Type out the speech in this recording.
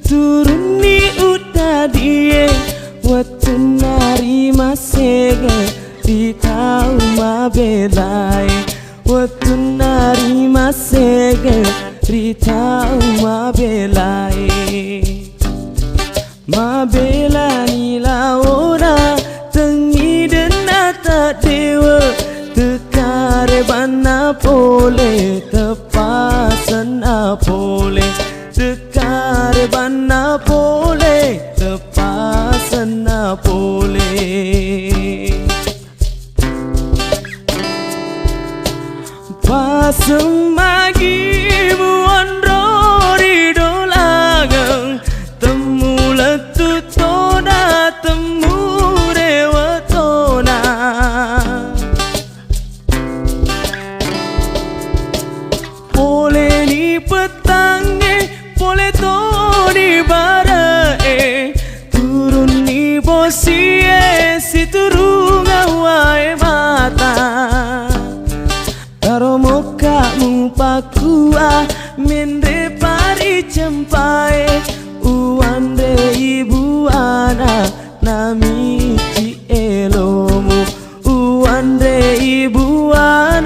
turuni udah die waktu nari masega di tahu mabelai waktu nari masega di tahu mabelai mabelani laura tengi denata dewa tekare bana pole tepasan apole tekare bana pole tepasan apole pasang magi muandori dolagang temu letu tona temu dewa tona pole ni petangnya pole to di barae turun ni bosie si turun awai mata karo muka pakua mende pari cempai uande ibu ana nami ci elomu uande ibu ana